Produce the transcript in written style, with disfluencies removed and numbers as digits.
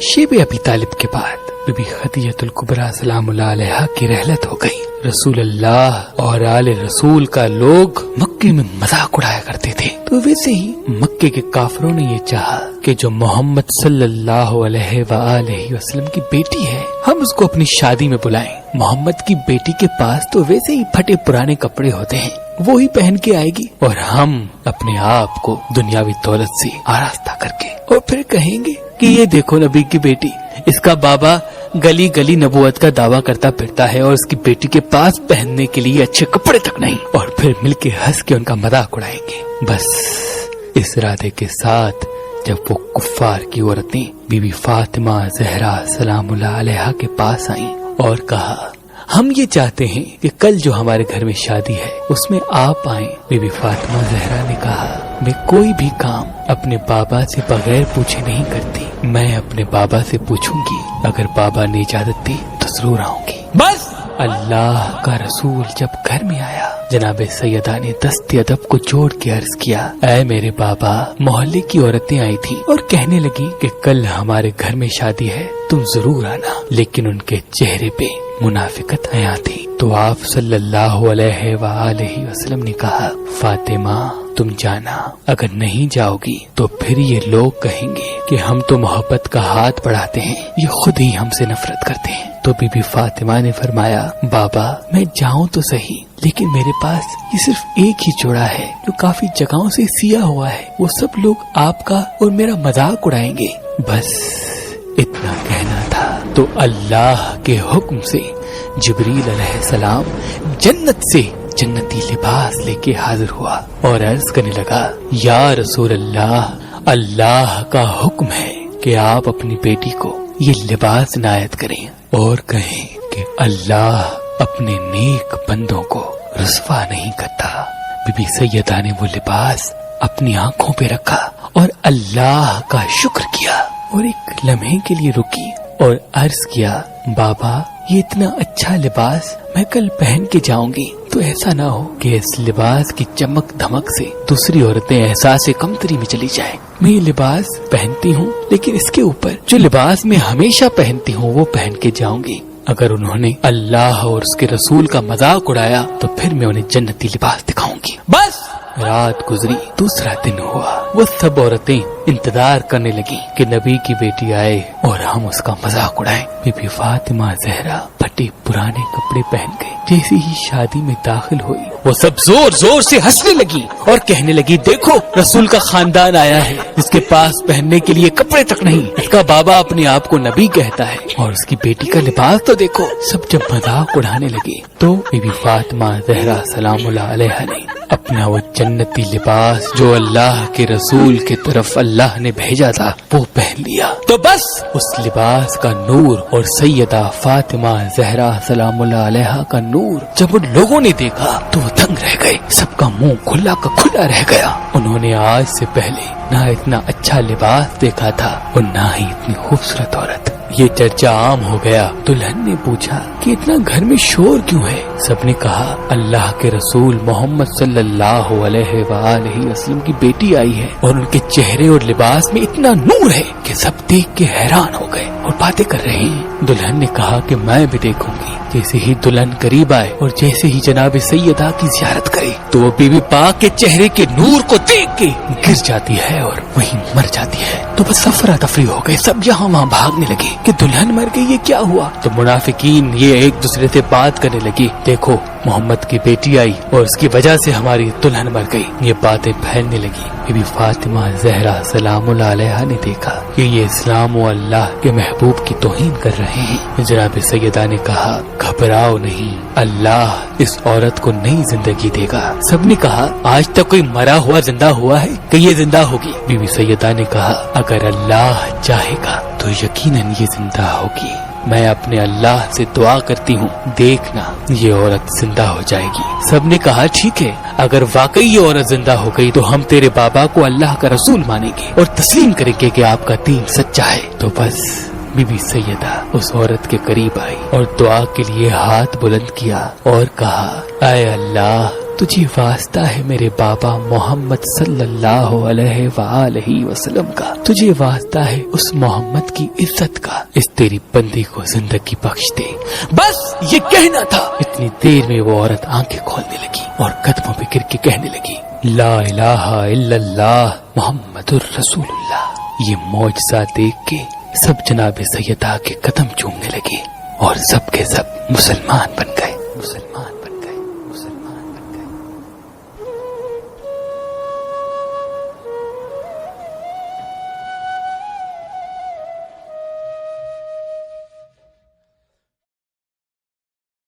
शेब अबी तालिब के बाद बीबी खदीजतुल कुबरा सलामुल्लाह अलैहा की रहलत हो गई। रसूल अल्लाह और आले रसूल का लोग मक्के में मजाक उड़ाया करते थे, तो वैसे ही मक्के के काफिरों ने ये चाहा कि जो मोहम्मद सल्लल्लाहु अलैहि वसल्लम की बेटी है, हम उसको अपनी शादी में बुलाएं। मोहम्मद की बेटी के पास तो वैसे ही फटे पुराने कपड़े होते हैं, वो ही पहन के आएगी और हम अपने आप को दुनियावी दौलत से आरास्ता करके और फिर कहेंगे कि ये देखो नबी की बेटी, इसका बाबा गली गली नबूवत का दावा करता फिरता है और उसकी बेटी के पास पहनने के लिए अच्छे कपड़े तक नहीं, और फिर मिलके हंस के उनका मजाक उड़ाएंगे। बस इस इरादे के साथ जब वो कुफ्फार की औरतें बीबी फातिमा ज़हरा सलामुल्लाह अलैहा के पास आईं और कहा, हम ये चाहते हैं कि कल जो हमारे घर में शादी है उसमें आप आएं। बीबी फातिमा ज़हरा ने कहा, मैं कोई भी काम अपने बाबा से बगैर पूछे नहीं करती, मैं अपने बाबा से पूछूंगी, अगर बाबा ने इजाजत दी तो जरूर आऊंगी। बस अल्लाह का रसूल जब घर में आया, जनाब सैयदा ने दस्ते अदब को जोड़ के अर्ज किया, ऐ मेरे बाबा, मोहल्ले की औरतें आई थी और कहने लगी कि कल हमारे घर में शादी है, तुम जरूर आना। लेकिन उनके चेहरे पे मुनाफिकत आया थी, तो आप सल्लल्लाहु अलैहि वसल्लम ने कहा, फातिमा तुम जाना, अगर नहीं जाओगी तो फिर ये लोग कहेंगे कि हम तो मोहब्बत का हाथ बढ़ाते हैं, ये खुद ही हमसे नफरत करते हैं। तो बीबी फातिमा ने फरमाया, बाबा मैं जाऊं तो सही, लेकिन मेरे पास ये सिर्फ एक ही जोड़ा है जो काफी जगहों से सिया हुआ है, वो सब लोग आपका और मेरा मजाक उड़ाएंगे। बस इतना कहना था तो अल्लाह के हुक्म से जिब्रील अलैहिस्सलाम जन्नत से जन्नती लिबास लेके हाजिर हुआ और अर्ज करने लगा, या रसूल अल्लाह, अल्लाह का हुक्म है कि आप अपनी बेटी को ये लिबास नायत करें और कहें कि अल्लाह अपने नेक बंदों को रुस्वा नहीं करता। बीबी सैयदा ने वो लिबास अपनी आंखों पे रखा और अल्लाह का शुक्र किया और एक लम्हे के लिए रुकी और अर्ज किया, बाबा ये इतना अच्छा लिबास मैं कल पहन के जाऊंगी, तो ऐसा ना हो कि इस लिबास की चमक धमक से दूसरी औरतें एहसास कमतरी में चली जाएं। मैं ये लिबास पहनती हूँ, लेकिन इसके ऊपर जो लिबास मैं हमेशा पहनती हूँ वो पहन के जाऊंगी। अगर उन्होंने अल्लाह और उसके रसूल का मजाक उड़ाया तो फिर मैं उन्हें जन्नती लिबास दिखाऊंगी। बस रात गुजरी, दूसरा दिन हुआ, वो सब औरतें इंतजार करने लगी कि नबी की बेटी आए और हम उसका मजाक उड़ाएं। बीबी फातिमा ज़हरा फटे पुराने कपड़े पहन गई। जैसे ही शादी में दाखिल हुई, वो सब जोर जोर से हंसने लगी और कहने लगी, देखो रसूल का खानदान आया है, इसके पास पहनने के लिए कपड़े तक नहीं, इसका बाबा अपने आप को नबी कहता है और उसकी बेटी का लिबास तो देखो। सब जब मजाक उड़ाने लगे तो बीबी फातिमा ज़हरा सलामुल्लाह अलैहा ने अपना वो जन्नती लिबास जो अल्लाह के रसूल के तरफ अल्लाह ने भेजा था वो पहन लिया। तो बस उस लिबास का नूर और सैयदा फातिमा ज़हरा सलामुल्लाह अलैहा का नूर जब उन लोगों ने देखा तो वो दंग रह गए, सबका मुंह खुला का खुला रह गया। उन्होंने आज से पहले ना इतना अच्छा लिबास देखा था और ना ही इतनी खूबसूरत औरत। ये चर्चा आम हो गया। दुल्हन ने पूछा कि इतना घर में शोर क्यों है? सबने कहा, अल्लाह के रसूल मोहम्मद सल्लल्लाहु अलैहि वसल्लम की बेटी आई है और उनके चेहरे और लिबास में इतना नूर है कि सब देख के हैरान हो गए और बातें कर रहे हैं। दुल्हन ने कहा कि मैं भी देखूंगी। जैसे ही दुल्हन करीब आए और जैसे ही जनाब सैयदा की ज़ियारत करे तो वो बीबी पाक के चेहरे के नूर को देख के गिर जाती है और वहीं मर जाती है। तो बस अफरा तफरी हो गए, सब यहाँ वहाँ भागने लगे कि दुल्हन मर गई, ये क्या हुआ? तो मुनाफिकीन ये एक दूसरे से बात करने लगी, देखो मोहम्मद की बेटी आई और उसकी वजह से हमारी दुल्हन मर गई। ये बातें फैलने लगी। बीबी फातिमा ज़हरा सलामुल्लाह अलैहा ने देखा कि ये इस्लाम और अल्लाह के महबूब की तौहीन कर रहे हैं। जनाब सैयदा ने कहा, घबराओ नहीं, अल्लाह इस औरत को नई जिंदगी देगा। सबने कहा, आज तक कोई मरा हुआ जिंदा हुआ है कि ये जिंदा होगी? बीबी सैयदा ने कहा, अगर अल्लाह चाहेगा तो यकीनन ये जिंदा होगी। मैं अपने अल्लाह से दुआ करती हूँ, देखना ये औरत जिंदा हो जाएगी। सबने कहा, ठीक है, अगर वाकई ये औरत जिंदा हो गई तो हम तेरे बाबा को अल्लाह का रसूल मानेंगे और तस्लीम करेंगे कि आपका दीन सच्चा है। तो बस बीबी सैयदा उस औरत के करीब आई और दुआ के लिए हाथ बुलंद किया और कहा, ऐ अल्लाह تجھے واسطہ ہے میرے بابا محمد صلی اللہ علیہ وآلہ وسلم کا، تجھے واسطہ ہے اس محمد کی عزت کا، اس تیری بندی کو زندگی بخش دے۔ بس یہ کہنا تھا۔ اتنی دیر میں وہ عورت آنکھیں کھولنے لگی اور قدموں پہ گر کے کہنے لگی، لا الہ الا اللہ محمد الرسول اللہ۔ یہ معجزہ دیکھ کے سب جناب سیدہ کے قدم چومنے لگے اور سب کے سب مسلمان بن گئے۔